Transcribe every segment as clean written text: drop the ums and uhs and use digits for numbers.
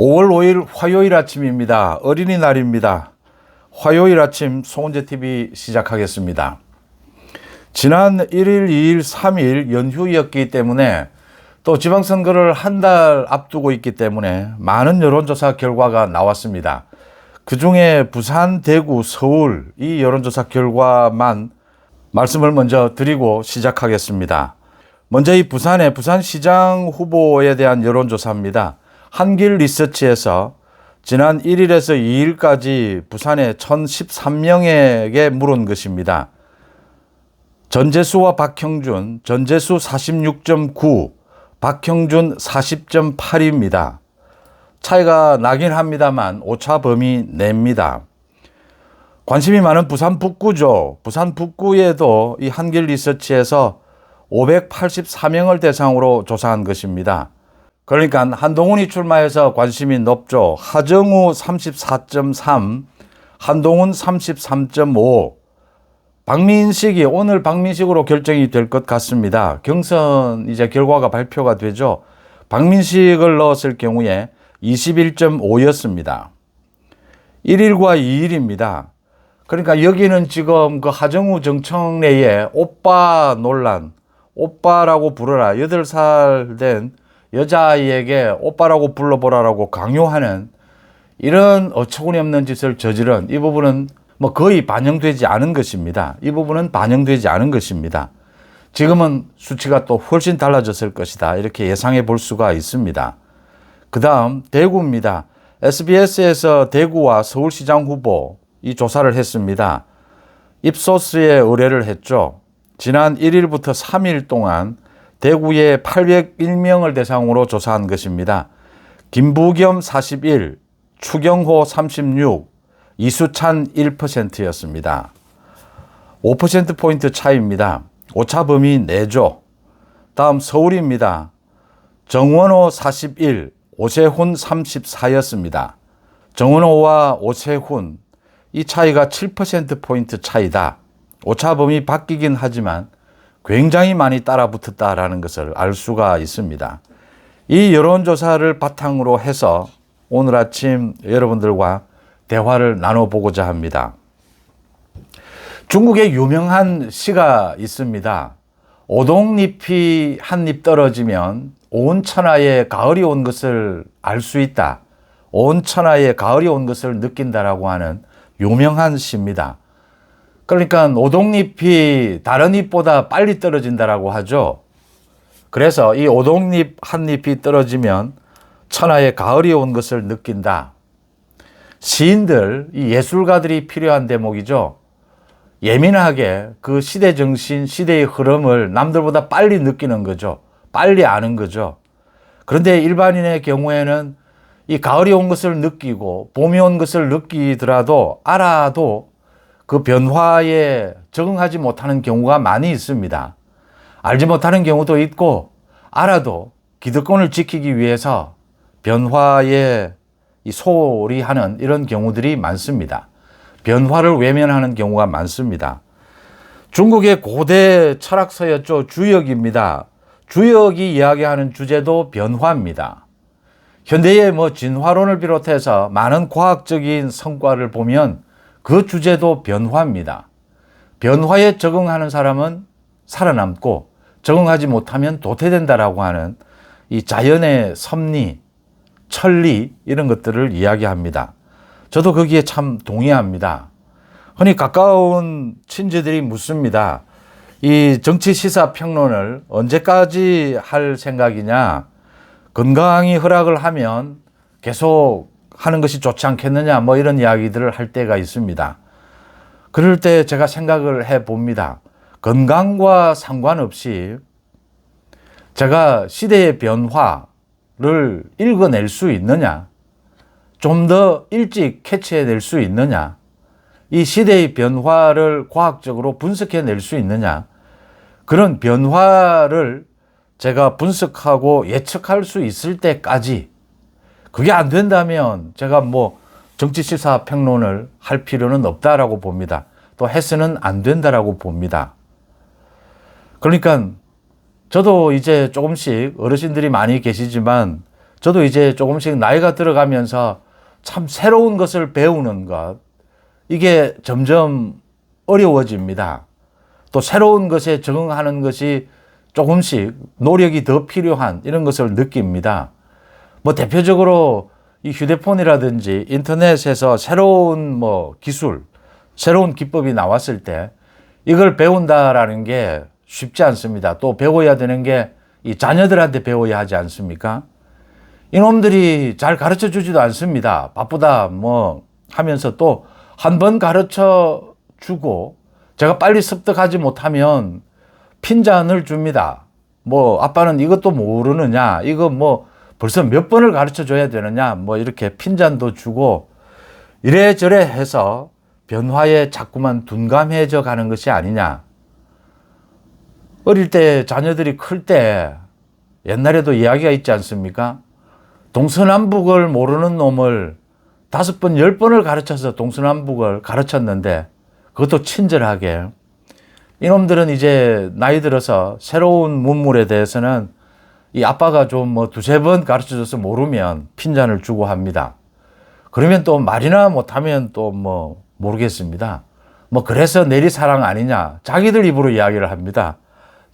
5월 5일 화요일 아침입니다. 어린이날입니다. 화요일 아침 송은재TV 시작하겠습니다. 지난 1일, 2일, 3일 연휴였기 때문에 또 지방선거를 한 달 앞두고 있기 때문에 많은 여론조사 결과가 나왔습니다. 그 중에 부산, 대구, 서울 이 여론조사 결과만 말씀을 먼저 드리고 시작하겠습니다. 먼저 이 부산시장 후보에 대한 여론조사입니다. 한길 리서치에서 지난 1일에서 2일까지 부산에 1013명에게 물은 것입니다. 전재수와 박형준, 전재수 46.9, 박형준 40.8입니다. 차이가 나긴 합니다만 오차 범위 내입니다. 관심이 많은 부산 북구죠. 부산 북구에도 이 한길 리서치에서 584명을 대상으로 조사한 것입니다. 그러니까 한동훈이 출마해서 관심이 높죠. 하정우 34.3, 한동훈 33.5, 박민식이 오늘 박민식으로 결정이 될 것 같습니다. 경선 이제 결과가 발표가 되죠. 박민식을 넣었을 경우에 21.5였습니다. 1일과 2일입니다. 그러니까 여기는 지금 그 하정우 정청래의 오빠 논란, 오빠라고 부르라, 8살 된 여자아이에게 오빠라고 불러보라라고 강요하는 이런 어처구니 없는 짓을 저지른 이 부분은 뭐 거의 반영되지 않은 것입니다. 이 부분은 반영되지 않은 것입니다. 지금은 수치가 또 훨씬 달라졌을 것이다. 이렇게 예상해 볼 수가 있습니다. 그 다음 대구입니다. SBS에서 대구와 서울시장 후보 이 조사를 했습니다. 입소스에 의뢰를 했죠. 지난 1일부터 3일 동안 대구에 801명을 대상으로 조사한 것입니다. 김부겸 41, 추경호 36, 이수찬 1%였습니다. 5%포인트 차이입니다. 오차 범위 내죠. 다음 서울입니다. 정원호 41, 오세훈 34였습니다. 정원호와 오세훈 이 차이가 7%포인트 차이다. 오차 범위 바뀌긴 하지만 굉장히 많이 따라붙었다라는 것을 알 수가 있습니다. 이 여론조사를 바탕으로 해서 오늘 아침 여러분들과 대화를 나눠보고자 합니다. 중국에 유명한 시가 있습니다. 오동잎이 한 잎 떨어지면 온 천하에 가을이 온 것을 알 수 있다. 온 천하에 가을이 온 것을 느낀다라고 하는 유명한 시입니다. 그러니까 오동잎이 다른 잎보다 빨리 떨어진다라고 하죠. 그래서 이 오동잎 한 잎이 떨어지면 천하에 가을이 온 것을 느낀다. 시인들, 이 예술가들이 필요한 대목이죠. 예민하게 그 시대 정신, 시대의 흐름을 남들보다 빨리 느끼는 거죠. 빨리 아는 거죠. 그런데 일반인의 경우에는 이 가을이 온 것을 느끼고 봄이 온 것을 느끼더라도 알아도 그 변화에 적응하지 못하는 경우가 많이 있습니다. 알지 못하는 경우도 있고 알아도 기득권을 지키기 위해서 변화에 소홀히하는 이런 경우들이 많습니다. 변화를 외면하는 경우가 많습니다. 중국의 고대 철학서였죠. 주역입니다. 주역이 이야기하는 주제도 변화입니다. 현대의 진화론을 비롯해서 많은 과학적인 성과를 보면 그 주제도 변화입니다. 변화에 적응하는 사람은 살아남고 적응하지 못하면 도태된다라고 하는 이 자연의 섭리, 천리 이런 것들을 이야기합니다. 저도 거기에 참 동의합니다. 흔히 가까운 친지들이 묻습니다. 이 정치 시사 평론을 언제까지 할 생각이냐? 건강이 허락을 하면 계속 하는 것이 좋지 않겠느냐? 이런 이야기들을 할 때가 있습니다. 그럴 때 제가 생각을 해 봅니다. 건강과 상관없이 제가 시대의 변화를 읽어낼 수 있느냐? 좀 더 일찍 캐치해낼 수 있느냐? 이 시대의 변화를 과학적으로 분석해낼 수 있느냐? 그런 변화를 제가 분석하고 예측할 수 있을 때까지 그게 안 된다면 제가 정치시사 평론을 할 필요는 없다라고 봅니다. 또 해서는 안 된다라고 봅니다. 그러니까 저도 이제 조금씩 어르신들이 많이 계시지만 저도 이제 조금씩 나이가 들어가면서 참 새로운 것을 배우는 것, 이게 점점 어려워집니다. 또 새로운 것에 적응하는 것이 조금씩 노력이 더 필요한 이런 것을 느낍니다. 뭐 대표적으로 이 휴대폰이라든지 인터넷에서 새로운 뭐 기술, 새로운 기법이 나왔을 때 이걸 배운다라는 게 쉽지 않습니다. 또 배워야 되는 게 이 자녀들한테 배워야 하지 않습니까? 이놈들이 잘 가르쳐 주지도 않습니다. 바쁘다 뭐 하면서 또 한 번 가르쳐 주고 제가 빨리 습득하지 못하면 핀잔을 줍니다. 뭐 아빠는 이것도 모르느냐, 이거 뭐 벌써 몇 번을 가르쳐 줘야 되느냐, 뭐 이렇게 핀잔도 주고 이래저래 해서 변화에 자꾸만 둔감해져 가는 것이 아니냐. 어릴 때 자녀들이 클 때 옛날에도 이야기가 있지 않습니까? 동서남북을 모르는 놈을 5번, 10번을 가르쳐서 동서남북을 가르쳤는데 그것도 친절하게. 이놈들은 이제 나이 들어서 새로운 문물에 대해서는 이 아빠가 좀 뭐 2-3번 가르쳐줘서 모르면 핀잔을 주고 합니다. 그러면 또 말이나 못하면 또 뭐 모르겠습니다. 뭐 그래서 내리사랑 아니냐, 자기들 입으로 이야기를 합니다.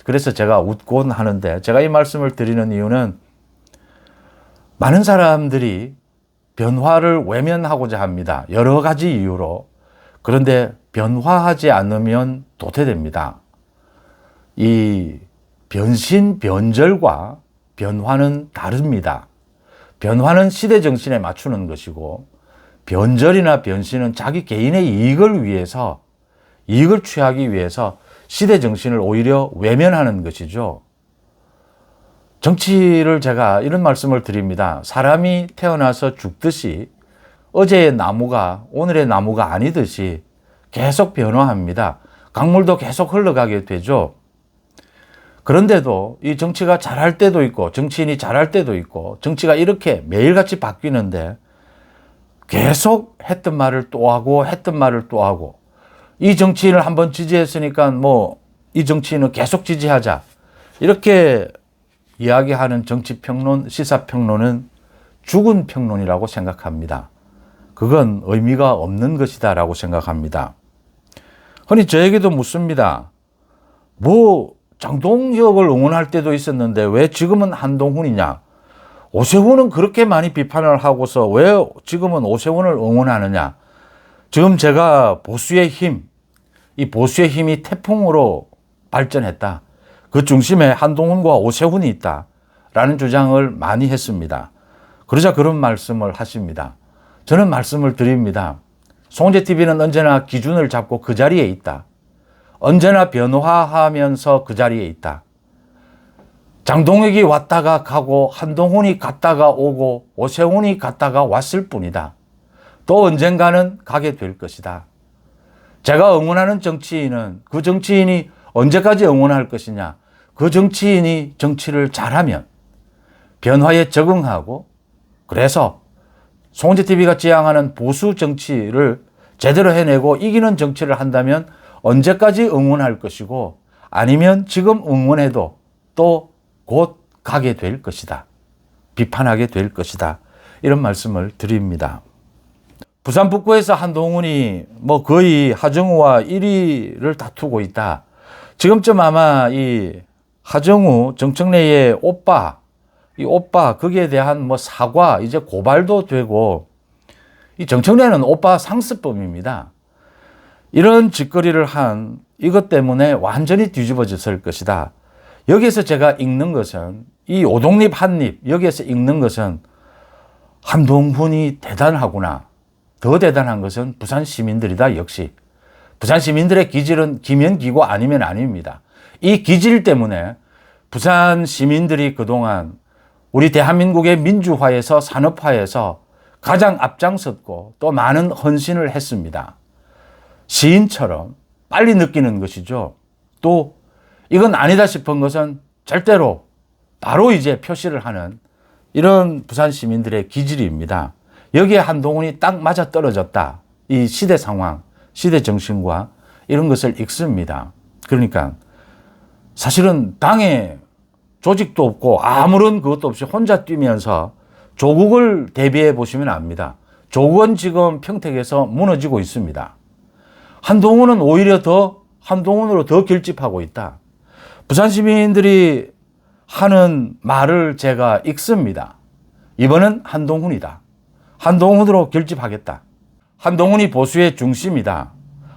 그래서 제가 웃곤 하는데, 제가 이 말씀을 드리는 이유는 많은 사람들이 변화를 외면하고자 합니다. 여러 가지 이유로. 그런데 변화하지 않으면 도태됩니다. 이 변신, 변절과 변화는 다릅니다. 변화는 시대 정신에 맞추는 것이고, 변절이나 변신은 자기 개인의 이익을 위해서, 이익을 취하기 위해서 시대 정신을 오히려 외면하는 것이죠. 정치를 제가 이런 말씀을 드립니다. 사람이 태어나서 죽듯이 어제의 나무가 오늘의 나무가 아니듯이 계속 변화합니다. 강물도 계속 흘러가게 되죠. 그런데도 이 정치가 잘할 때도 있고 정치인이 잘할 때도 있고 정치가 이렇게 매일같이 바뀌는데 계속 했던 말을 또 하고 했던 말을 또 하고, 이 정치인을 한번 지지했으니까 뭐 이 정치인은 계속 지지하자, 이렇게 이야기하는 정치평론, 시사평론은 죽은 평론이라고 생각합니다. 그건 의미가 없는 것이다 라고 생각합니다. 흔히 저에게도 묻습니다. 뭐 장동혁을 응원할 때도 있었는데 왜 지금은 한동훈이냐? 오세훈은 그렇게 많이 비판을 하고서 왜 지금은 오세훈을 응원하느냐? 지금 제가 보수의 힘, 이 보수의 힘이 태풍으로 발전했다. 그 중심에 한동훈과 오세훈이 있다 라는 주장을 많이 했습니다. 그러자 그런 말씀을 하십니다. 저는 말씀을 드립니다. 송재TV는 언제나 기준을 잡고 그 자리에 있다. 언제나 변화하면서 그 자리에 있다. 장동혁이 왔다가 가고 한동훈이 갔다가 오고 오세훈이 갔다가 왔을 뿐이다. 또 언젠가는 가게 될 것이다. 제가 응원하는 정치인은 그 정치인이 언제까지 응원할 것이냐. 그 정치인이 정치를 잘하면 변화에 적응하고, 그래서 송재TV가 지향하는 보수 정치를 제대로 해내고 이기는 정치를 한다면 언제까지 응원할 것이고, 아니면 지금 응원해도 또 곧 가게 될 것이다. 비판하게 될 것이다. 이런 말씀을 드립니다. 부산 북구에서 한동훈이 뭐 거의 하정우와 1위를 다투고 있다. 지금쯤 아마 이 하정우, 정청래의 오빠, 이 오빠 거기에 대한 뭐 사과, 이제 고발도 되고, 이 정청래는 오빠 상습범입니다. 이런 짓거리를 한 이것 때문에 완전히 뒤집어졌을 것이다. 여기에서 제가 읽는 것은, 이 오동립 한입, 여기에서 읽는 것은 한동훈이 대단하구나. 더 대단한 것은 부산 시민들이다. 역시 부산 시민들의 기질은 기면 기고 아니면 아닙니다. 이 기질 때문에 부산 시민들이 그동안 우리 대한민국의 민주화에서 산업화에서 가장 앞장섰고 또 많은 헌신을 했습니다. 시인처럼 빨리 느끼는 것이죠. 또 이건 아니다 싶은 것은 절대로 바로 이제 표시를 하는 이런 부산 시민들의 기질입니다. 여기에 한동훈이 딱 맞아 떨어졌다. 이 시대 상황, 시대 정신과 이런 것을 읽습니다. 그러니까 사실은 당에 조직도 없고 아무런 그것도 없이 혼자 뛰면서 조국을 대비해 보시면 압니다. 조국은 지금 평택에서 무너지고 있습니다. 한동훈은 오히려 한동훈으로 더 결집하고 있다. 부산 시민들이 하는 말을 제가 읽습니다. 이번은 한동훈이다. 한동훈으로 결집하겠다. 한동훈이 보수의 중심이다.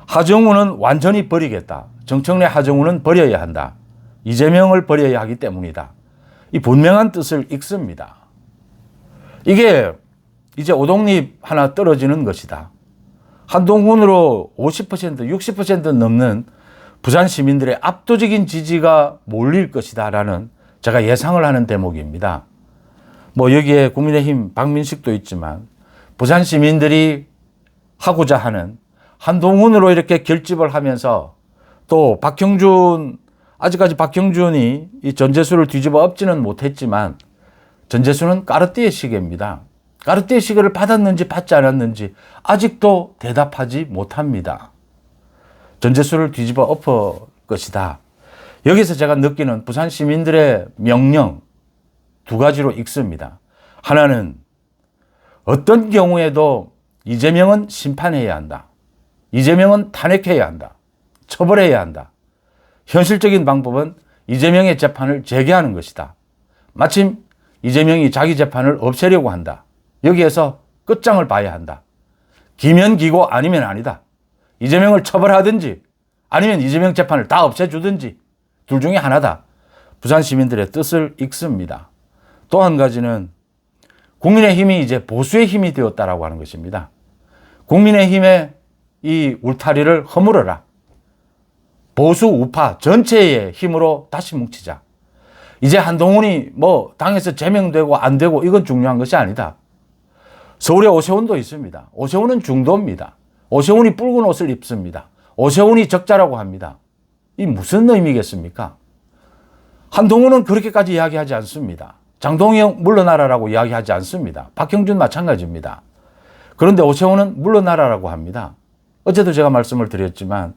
하정우는 완전히 버리겠다. 정청래 하정우는 버려야 한다. 이재명을 버려야 하기 때문이다. 이 분명한 뜻을 읽습니다. 이게 이제 오독립 하나 떨어지는 것이다. 한동훈으로 50%, 60% 넘는 부산 시민들의 압도적인 지지가 몰릴 것이다 라는 제가 예상을 하는 대목입니다. 뭐 여기에 국민의힘 박민식도 있지만 부산 시민들이 하고자 하는 한동훈으로 이렇게 결집을 하면서 또 아직까지 박형준이 이 전재수를 뒤집어 엎지는 못했지만 전재수는 까르띠에 시계입니다. 까르띠에 시계를 받았는지 받지 않았는지 아직도 대답하지 못합니다. 전재수를 뒤집어 엎을 것이다. 여기서 제가 느끼는 부산 시민들의 명령 두 가지로 읽습니다. 하나는 어떤 경우에도 이재명은 심판해야 한다. 이재명은 탄핵해야 한다. 처벌해야 한다. 현실적인 방법은 이재명의 재판을 재개하는 것이다. 마침 이재명이 자기 재판을 없애려고 한다. 여기에서 끝장을 봐야 한다. 기면 기고 아니면 아니다. 이재명을 처벌하든지 아니면 이재명 재판을 다 없애주든지 둘 중에 하나다. 부산 시민들의 뜻을 읽습니다. 또 한 가지는 국민의힘이 이제 보수의 힘이 되었다라고 하는 것입니다. 국민의힘의 이 울타리를 허물어라. 보수 우파 전체의 힘으로 다시 뭉치자. 이제 한동훈이 뭐 당에서 제명되고 안 되고 이건 중요한 것이 아니다. 서울에 오세훈도 있습니다. 오세훈은 중도입니다. 오세훈이 붉은 옷을 입습니다. 오세훈이 적자라고 합니다. 이 무슨 의미겠습니까? 한동훈은 그렇게까지 이야기하지 않습니다. 장동영 물러나라라고 이야기하지 않습니다. 박형준 마찬가지입니다. 그런데 오세훈은 물러나라라고 합니다. 어제도 제가 말씀을 드렸지만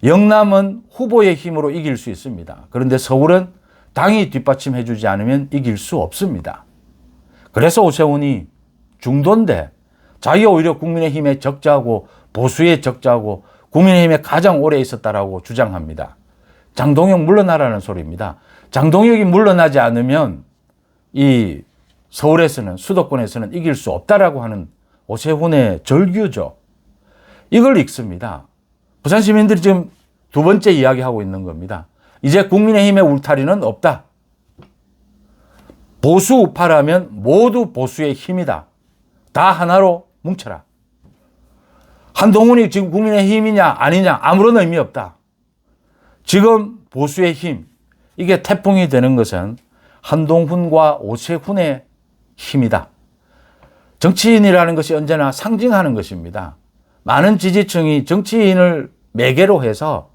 영남은 후보의 힘으로 이길 수 있습니다. 그런데 서울은 당이 뒷받침해 주지 않으면 이길 수 없습니다. 그래서 오세훈이 중도인데 자기가 오히려 국민의힘의 적자고 보수의 적자고 국민의힘에 가장 오래 있었다라고 주장합니다. 장동혁 물러나라는 소리입니다. 장동혁이 물러나지 않으면 이 서울에서는 수도권에서는 이길 수 없다라고 하는 오세훈의 절규죠. 이걸 읽습니다. 부산 시민들이 지금 두 번째 이야기하고 있는 겁니다. 이제 국민의힘의 울타리는 없다. 보수 우파라면 모두 보수의 힘이다. 다 하나로 뭉쳐라. 한동훈이 지금 국민의힘이냐 아니냐 아무런 의미 없다. 지금 보수의 힘, 이게 태풍이 되는 것은 한동훈과 오세훈의 힘이다. 정치인이라는 것이 언제나 상징하는 것입니다. 많은 지지층이 정치인을 매개로 해서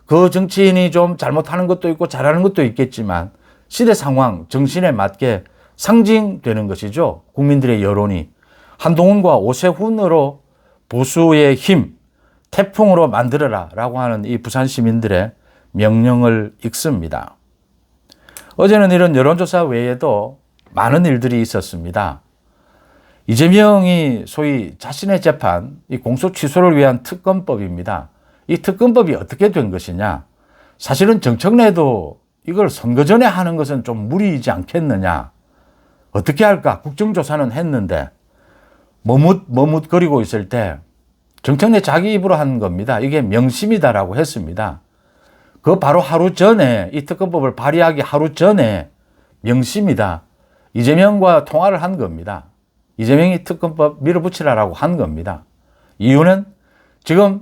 그 정치인이 좀 잘못하는 것도 있고 잘하는 것도 있겠지만 시대 상황, 정신에 맞게 상징되는 것이죠. 국민들의 여론이. 한동훈과 오세훈으로 보수의 힘, 태풍으로 만들어라 라고 하는 이 부산 시민들의 명령을 읽습니다. 어제는 이런 여론조사 외에도 많은 일들이 있었습니다. 이재명이 소위 자신의 재판, 이 공소 취소를 위한 특검법입니다. 이 특검법이 어떻게 된 것이냐? 사실은 정청래도 이걸 선거 전에 하는 것은 좀 무리이지 않겠느냐? 어떻게 할까? 국정조사는 했는데 머뭇거리고 있을 때 정청래 자기 입으로 한 겁니다. 이게 명심이다라고 했습니다. 그 바로 하루 전에 이 특검법을 발의하기 하루 전에 명심이다. 이재명과 통화를 한 겁니다. 이재명이 특검법 밀어붙이라라고 한 겁니다. 이유는 지금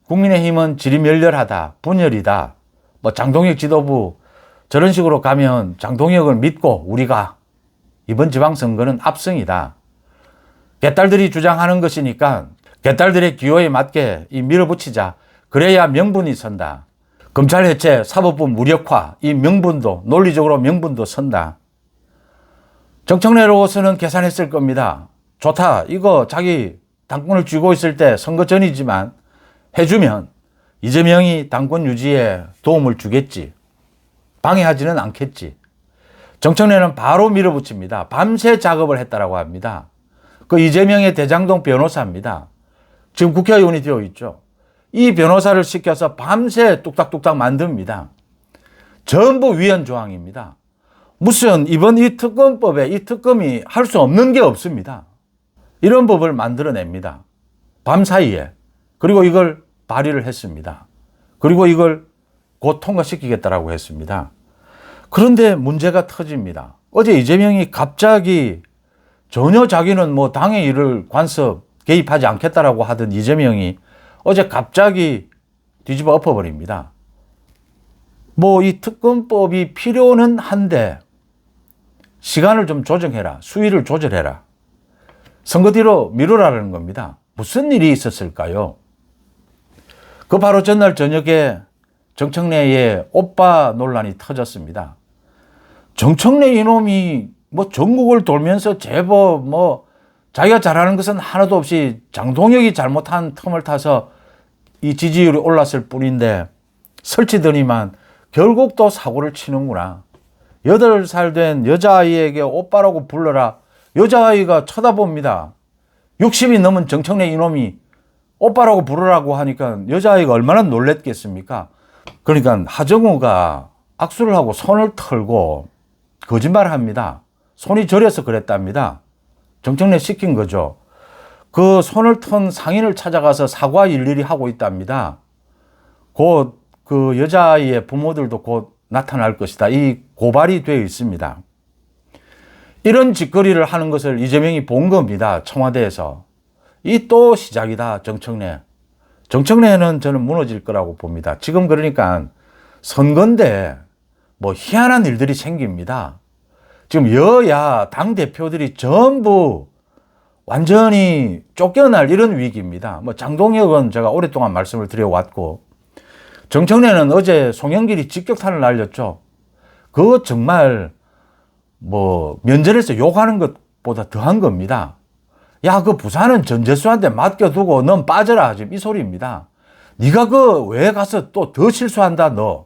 국민의힘은 지리멸렬하다, 분열이다. 뭐 장동혁 지도부 저런 식으로 가면 장동혁을 믿고 우리가 이번 지방선거는 압승이다. 개딸들이 주장하는 것이니까 개딸들의 기호에 맞게 이 밀어붙이자. 그래야 명분이 선다. 검찰 해체, 사법부 무력화, 이 명분도 논리적으로 명분도 선다. 정청래로서는 계산했을 겁니다. 좋다. 이거 자기 당권을 쥐고 있을 때 선거 전이지만 해주면 이재명이 당권 유지에 도움을 주겠지. 방해하지는 않겠지. 정청래는 바로 밀어붙입니다. 밤새 작업을 했다라고 합니다. 그 이재명의 대장동 변호사입니다. 지금 국회의원이 되어 있죠. 이 변호사를 시켜서 밤새 뚝딱뚝딱 만듭니다. 전부 위헌 조항입니다. 무슨 이번 이 특검법에 이 특검이 할 수 없는 게 없습니다. 이런 법을 만들어냅니다. 밤사이에. 그리고 이걸 발의를 했습니다. 그리고 이걸 곧 통과시키겠다라고 했습니다. 그런데 문제가 터집니다. 어제 이재명이 갑자기 전혀 자기는 뭐 당의 일을 간섭 개입하지 않겠다라고 하던 이재명이 어제 갑자기 뒤집어 엎어버립니다. 뭐 이 특검법이 필요는 한데 시간을 좀 조정해라. 수위를 조절해라. 선거 뒤로 미루라는 겁니다. 무슨 일이 있었을까요? 그 바로 전날 저녁에 정청래의 오빠 논란이 터졌습니다. 정청래 이놈이 뭐 전국을 돌면서 제법 뭐 자기가 잘하는 것은 하나도 없이 장동혁이 잘못한 틈을 타서 이 지지율이 올랐을 뿐인데 설치더니만 결국 또 사고를 치는구나. 8살 된 여자아이에게 오빠라고 불러라. 여자아이가 쳐다봅니다. 60이 넘은 정청래 이놈이 오빠라고 부르라고 하니까 여자아이가 얼마나 놀랬겠습니까? 그러니까 하정우가 악수를 하고 손을 털고 거짓말을 합니다. 손이 저려서 그랬답니다. 정청래 시킨 거죠. 그 손을 턴 상인을 찾아가서 사과 일일이 하고 있답니다. 곧 그 여자아이의 부모들도 곧 나타날 것이다. 이 고발이 되어 있습니다. 이런 짓거리를 하는 것을 이재명이 본 겁니다. 청와대에서. 이 또 시작이다. 정청래. 정청래는 저는 무너질 거라고 봅니다. 지금 그러니까 선거인데 뭐 희한한 일들이 생깁니다. 지금 여야 당대표들이 전부 완전히 쫓겨날 이런 위기입니다. 뭐 장동혁은 제가 오랫동안 말씀을 드려왔고 정청래는 어제 송영길이 직격탄을 날렸죠. 그거 정말 뭐 면전에서 욕하는 것보다 더한 겁니다. 야, 그 부산은 전재수한테 맡겨두고 넌 빠져라. 지금 이 소리입니다. 네가 그 왜 가서 또 더 실수한다 너.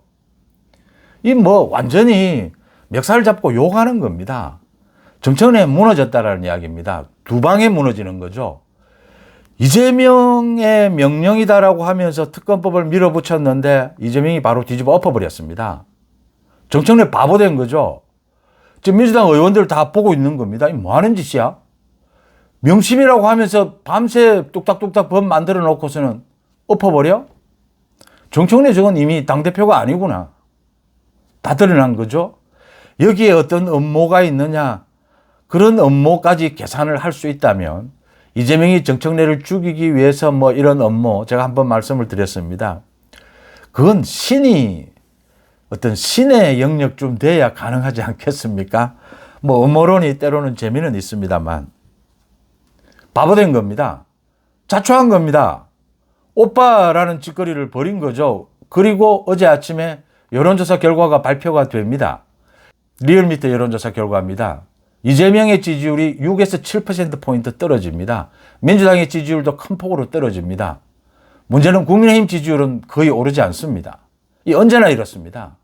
이 뭐 완전히 멱살 잡고 욕하는 겁니다. 정청래 무너졌다라는 이야기입니다. 두 방에 무너지는 거죠. 이재명의 명령이다라고 하면서 특검법을 밀어붙였는데 이재명이 바로 뒤집어 엎어버렸습니다. 정청래 바보 된 거죠. 지금 민주당 의원들 다 보고 있는 겁니다. 이 뭐 하는 짓이야? 명심이라고 하면서 밤새 뚝딱뚝딱 법 만들어 놓고서는 엎어버려? 정청래 저건 이미 당대표가 아니구나. 다 드러난 거죠. 여기에 어떤 음모가 있느냐. 그런 음모까지 계산을 할 수 있다면 이재명이 정청래를 죽이기 위해서 뭐 이런 음모 제가 한번 말씀을 드렸습니다. 그건 어떤 신의 영역 좀 돼야 가능하지 않겠습니까? 뭐 음모론이 때로는 재미는 있습니다만 바보된 겁니다. 자초한 겁니다. 오빠라는 짓거리를 벌인 거죠. 그리고 어제 아침에 여론조사 결과가 발표가 됩니다. 리얼미터 여론조사 결과입니다. 이재명의 지지율이 6에서 7%포인트 떨어집니다. 민주당의 지지율도 큰 폭으로 떨어집니다. 문제는 국민의힘 지지율은 거의 오르지 않습니다. 이 언제나 이렇습니다.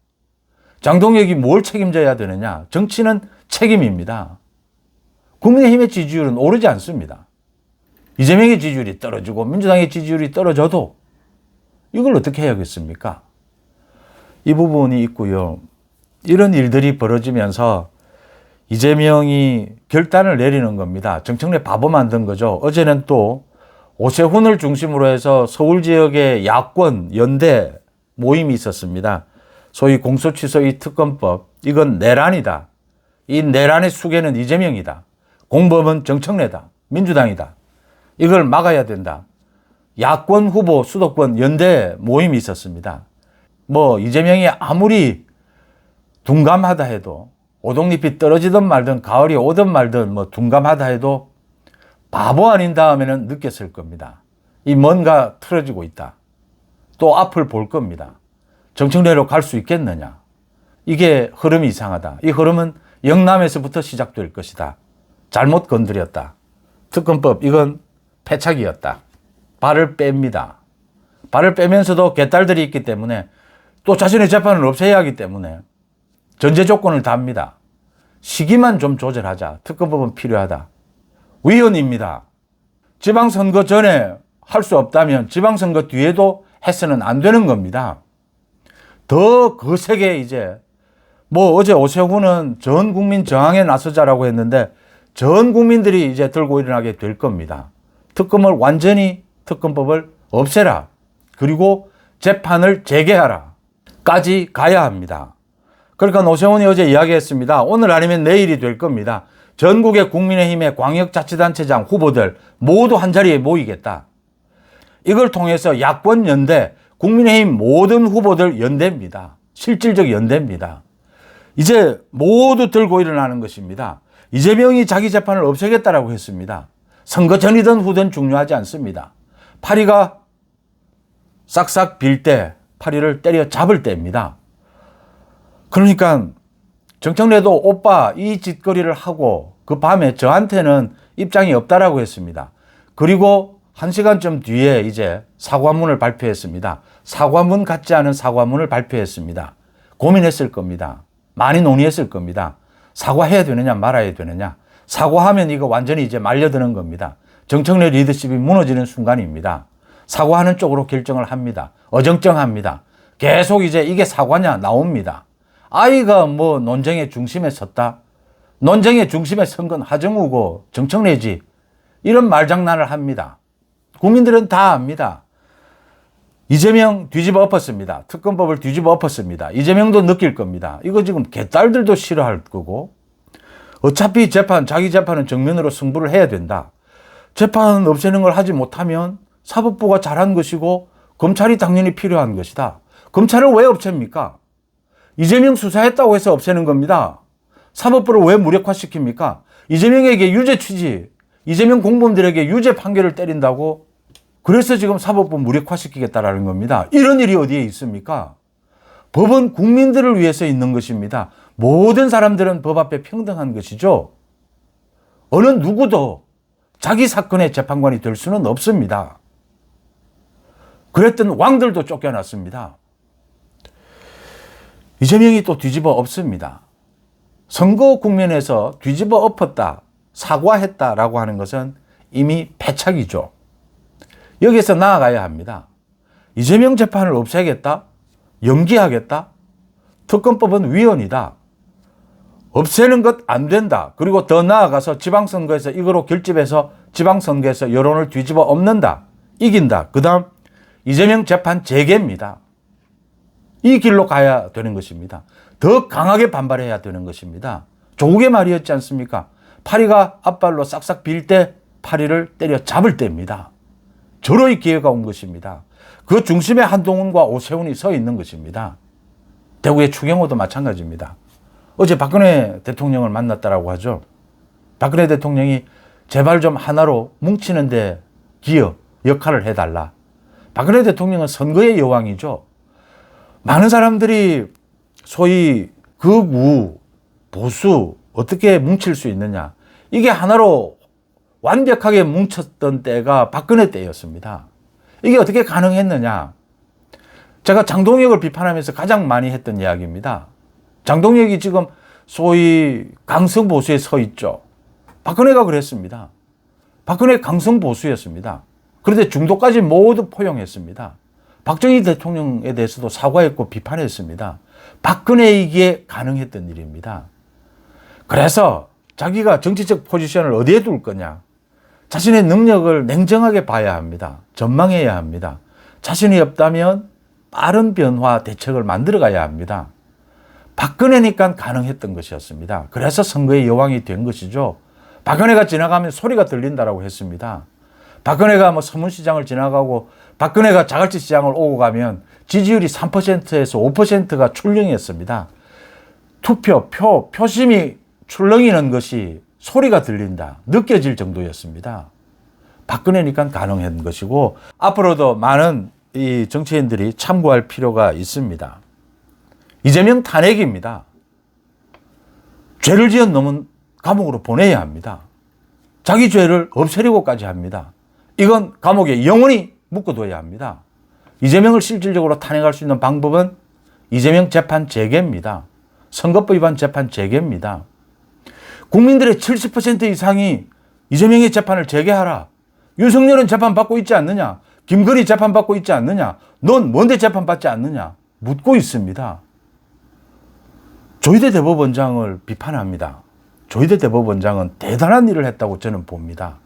장동혁이 뭘 책임져야 되느냐? 정치는 책임입니다. 국민의힘의 지지율은 오르지 않습니다. 이재명의 지지율이 떨어지고 민주당의 지지율이 떨어져도 이걸 어떻게 해야겠습니까? 이 부분이 있고요. 이런 일들이 벌어지면서 이재명이 결단을 내리는 겁니다. 정청래 바보 만든 거죠. 어제는 또 오세훈을 중심으로 해서 서울 지역의 야권 연대 모임이 있었습니다. 소위 공소취소 이 특검법, 이건 내란이다. 이 내란의 수괴는 이재명이다. 공범은 정청래다. 민주당이다. 이걸 막아야 된다. 야권 후보 수도권 연대 모임이 있었습니다. 뭐 이재명이 아무리 둔감하다 해도 오동잎이 떨어지든 말든 가을이 오든 말든 뭐 둔감하다 해도 바보 아닌 다음에는 느꼈을 겁니다. 이 뭔가 틀어지고 있다. 또 앞을 볼 겁니다. 정청래로 갈 수 있겠느냐. 이게 흐름이 이상하다. 이 흐름은 영남에서부터 시작될 것이다. 잘못 건드렸다. 특검법 이건 패착이었다. 발을 뺍니다. 발을 빼면서도 개딸들이 있기 때문에 또 자신의 재판을 없애야 하기 때문에 전제 조건을 답니다. 시기만 좀 조절하자. 특검법은 필요하다. 위헌입니다. 지방선거 전에 할 수 없다면 지방선거 뒤에도 해서는 안 되는 겁니다. 더 거세게 이제 어제 오세훈은 전 국민 저항에 나서자라고 했는데 전 국민들이 이제 들고 일어나게 될 겁니다. 특검을 완전히 특검법을 없애라. 그리고 재판을 재개하라. 까지 가야 합니다. 그러니까 오세훈이 어제 이야기했습니다. 오늘 아니면 내일이 될 겁니다. 전국의 국민의힘의 광역자치단체장 후보들 모두 한자리에 모이겠다. 이걸 통해서 야권 연대, 국민의힘 모든 후보들 연대입니다. 실질적 연대입니다. 이제 모두 들고 일어나는 것입니다. 이재명이 자기 재판을 없애겠다라고 했습니다. 선거 전이든 후든 중요하지 않습니다. 파리가 싹싹 빌 때 파리를 때려 잡을 때입니다. 그러니까 정청래도 오빠 이 짓거리를 하고 그 밤에 저한테는 입장이 없다라고 했습니다. 그리고 1시간쯤 뒤에 이제 사과문을 발표했습니다. 사과문 같지 않은 사과문을 발표했습니다. 고민했을 겁니다. 많이 논의했을 겁니다. 사과해야 되느냐 말아야 되느냐. 사과하면 이거 완전히 이제 말려드는 겁니다. 정청래 리더십이 무너지는 순간입니다. 사과하는 쪽으로 결정을 합니다. 어정쩡합니다. 계속 이제 이게 사과냐 나옵니다. 아이가 논쟁의 중심에 섰다. 논쟁의 중심에 선 건 하정우고 정청래지. 이런 말장난을 합니다. 국민들은 다 압니다. 이재명 뒤집어 엎었습니다. 특검법을 뒤집어 엎었습니다. 이재명도 느낄 겁니다. 이거 지금 개딸들도 싫어할 거고 어차피 자기 재판은 정면으로 승부를 해야 된다. 재판 없애는 걸 하지 못하면 사법부가 잘한 것이고 검찰이 당연히 필요한 것이다. 검찰을 왜 없앱니까? 이재명 수사했다고 해서 없애는 겁니다. 사법부를 왜 무력화시킵니까? 이재명에게 유죄 취지, 이재명 공범들에게 유죄 판결을 때린다고 그래서 지금 사법부 무력화시키겠다라는 겁니다. 이런 일이 어디에 있습니까? 법은 국민들을 위해서 있는 것입니다. 모든 사람들은 법 앞에 평등한 것이죠. 어느 누구도 자기 사건의 재판관이 될 수는 없습니다. 그랬던 왕들도 쫓겨났습니다. 이재명이 또 뒤집어 엎습니다. 선거 국면에서 뒤집어 엎었다, 사과했다라고 하는 것은 이미 패착이죠. 여기서 나아가야 합니다. 이재명 재판을 없애겠다? 연기하겠다? 특검법은 위헌이다. 없애는 것 안 된다. 그리고 더 나아가서 지방선거에서 이거로 결집해서 지방선거에서 여론을 뒤집어 엎는다. 이긴다. 그 다음 이재명 재판 재개입니다. 이 길로 가야 되는 것입니다. 더 강하게 반발해야 되는 것입니다. 조국의 말이었지 않습니까? 파리가 앞발로 싹싹 빌 때 파리를 때려 잡을 때입니다. 저로의 기회가 온 것입니다. 그 중심에 한동훈과 오세훈이 서 있는 것입니다. 대구의 추경호도 마찬가지입니다. 어제 박근혜 대통령을 만났다라고 하죠. 박근혜 대통령이 제발 좀 하나로 뭉치는데 역할을 해달라. 박근혜 대통령은 선거의 여왕이죠. 많은 사람들이 소위 극우, 보수 어떻게 뭉칠 수 있느냐. 이게 하나로 완벽하게 뭉쳤던 때가 박근혜 때였습니다. 이게 어떻게 가능했느냐. 제가 장동혁을 비판하면서 가장 많이 했던 이야기입니다. 장동혁이 지금 소위 강성 보수에 서 있죠. 박근혜가 그랬습니다. 박근혜 강성 보수였습니다. 그런데 중도까지 모두 포용했습니다. 박정희 대통령에 대해서도 사과했고 비판했습니다. 박근혜이기에 가능했던 일입니다. 그래서 자기가 정치적 포지션을 어디에 둘 거냐. 자신의 능력을 냉정하게 봐야 합니다. 전망해야 합니다. 자신이 없다면 빠른 변화 대책을 만들어 가야 합니다. 박근혜니까 가능했던 것이었습니다. 그래서 선거의 여왕이 된 것이죠. 박근혜가 지나가면 소리가 들린다라고 했습니다. 박근혜가 서문시장을 지나가고 박근혜가 자갈치 시장을 오고 가면 지지율이 3%에서 5%가 출렁이었습니다. 표심이 출렁이는 것이 소리가 들린다, 느껴질 정도였습니다. 박근혜니까 가능한 것이고 앞으로도 많은 이 정치인들이 참고할 필요가 있습니다. 이재명 탄핵입니다. 죄를 지은 놈은 감옥으로 보내야 합니다. 자기 죄를 없애려고까지 합니다. 이건 감옥에 영원히 묶어둬야 합니다. 이재명을 실질적으로 탄핵할 수 있는 방법은 이재명 재판 재개입니다. 선거법 위반 재판 재개입니다. 국민들의 70% 이상이 이재명의 재판을 재개하라. 윤석열은 재판받고 있지 않느냐. 김건희 재판받고 있지 않느냐. 넌 뭔데 재판받지 않느냐. 묻고 있습니다. 조희대 대법원장을 비판합니다. 조희대 대법원장은 대단한 일을 했다고 저는 봅니다.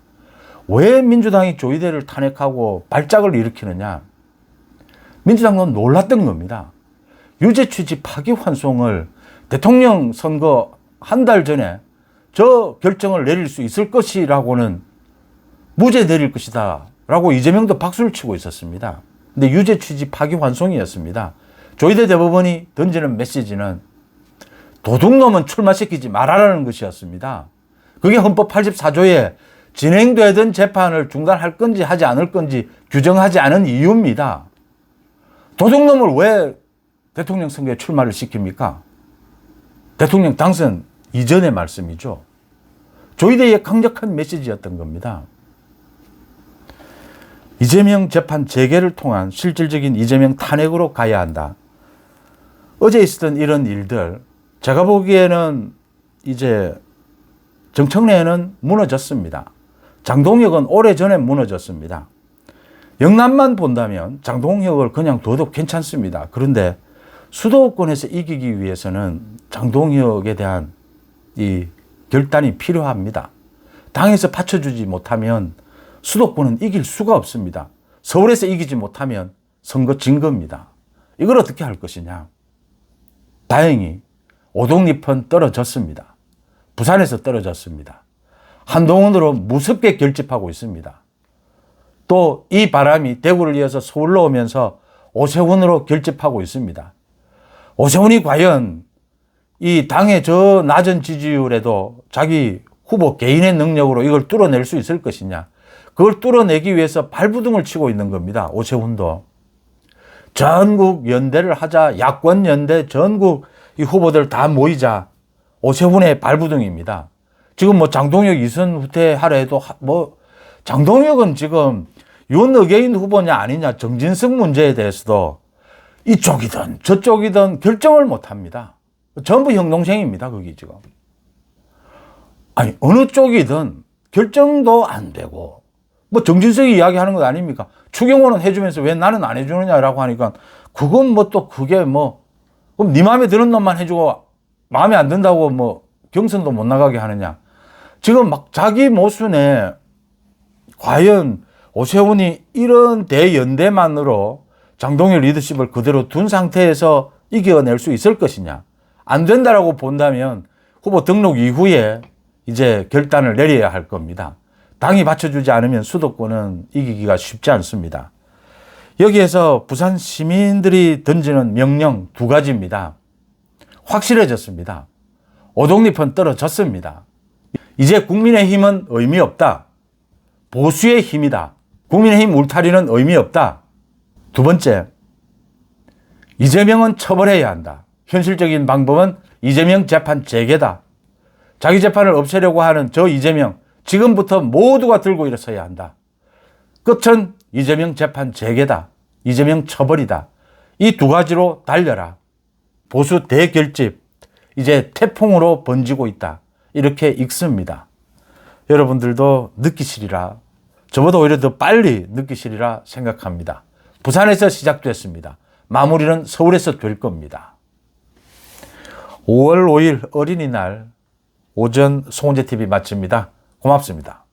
왜 민주당이 조희대를 탄핵하고 발작을 일으키느냐. 민주당은 놀랐던 겁니다. 유죄 취지 파기환송을 대통령 선거 한 달 전에 저 결정을 내릴 수 있을 것이라고는 무죄 내릴 것이다 라고 이재명도 박수를 치고 있었습니다. 근데 유죄 취지 파기환송이었습니다. 조희대 대법원이 던지는 메시지는 도둑놈은 출마시키지 말아라는 것이었습니다. 그게 헌법 84조에 진행되던 재판을 중단할 건지 하지 않을 건지 규정하지 않은 이유입니다. 도둑놈을 왜 대통령 선거에 출마를 시킵니까? 대통령 당선 이전의 말씀이죠. 조희대의 강력한 메시지였던 겁니다. 이재명 재판 재개를 통한 실질적인 이재명 탄핵으로 가야 한다. 어제 있었던 이런 일들, 제가 보기에는 이제 정청래는 무너졌습니다. 장동혁은 오래전에 무너졌습니다. 영남만 본다면 장동혁을 그냥 둬도 괜찮습니다. 그런데 수도권에서 이기기 위해서는 장동혁에 대한 이 결단이 필요합니다. 당에서 받쳐주지 못하면 수도권은 이길 수가 없습니다. 서울에서 이기지 못하면 선거 진 겁니다. 이걸 어떻게 할 것이냐. 다행히 오동잎은 떨어졌습니다. 부산에서 떨어졌습니다. 한동훈으로 무섭게 결집하고 있습니다. 또 이 바람이 대구를 이어서 서울로 오면서 오세훈으로 결집하고 있습니다. 오세훈이 과연 이 당의 저 낮은 지지율에도 자기 후보 개인의 능력으로 이걸 뚫어낼 수 있을 것이냐. 그걸 뚫어내기 위해서 발부둥을 치고 있는 겁니다. 오세훈도. 전국 연대를 하자. 야권 연대 전국 이 후보들 다 모이자. 오세훈의 발부둥입니다. 지금 뭐 장동혁 이선 후퇴하려 해도 뭐 장동혁은 지금 윤어게인 후보냐 아니냐 정진석 문제에 대해서도 이쪽이든 저쪽이든 결정을 못 합니다. 전부 형동생입니다. 거기 지금. 아니 어느 쪽이든 결정도 안 되고 뭐 정진석이 이야기하는 것 아닙니까? 추경호는 해주면서 왜 나는 안 해주느냐라고 하니까 그건 뭐 또 그게 뭐 그럼 네 마음에 드는 놈만 해주고 마음에 안 든다고 뭐 경선도 못 나가게 하느냐. 지금 막 자기 모순에 과연 오세훈이 이런 대연대만으로 장동혁 리더십을 그대로 둔 상태에서 이겨낼 수 있을 것이냐. 안 된다라고 본다면 후보 등록 이후에 이제 결단을 내려야 할 겁니다. 당이 받쳐주지 않으면 수도권은 이기기가 쉽지 않습니다. 여기에서 부산 시민들이 던지는 명령 두 가지입니다. 확실해졌습니다. 오동잎은 떨어졌습니다. 이제 국민의힘은 의미 없다. 보수의 힘이다. 국민의힘 울타리는 의미 없다. 두 번째, 이재명은 처벌해야 한다. 현실적인 방법은 이재명 재판 재개다. 자기 재판을 없애려고 하는 저 이재명, 지금부터 모두가 들고 일어서야 한다. 끝은 이재명 재판 재개다. 이재명 처벌이다. 이 두 가지로 달려라. 보수 대결집, 이제 태풍으로 번지고 있다. 이렇게 읽습니다. 여러분들도 느끼시리라. 저보다 오히려 더 빨리 느끼시리라 생각합니다. 부산에서 시작됐습니다. 마무리는 서울에서 될 겁니다. 5월 5일 어린이날 오전 송은재 TV 마칩니다. 고맙습니다.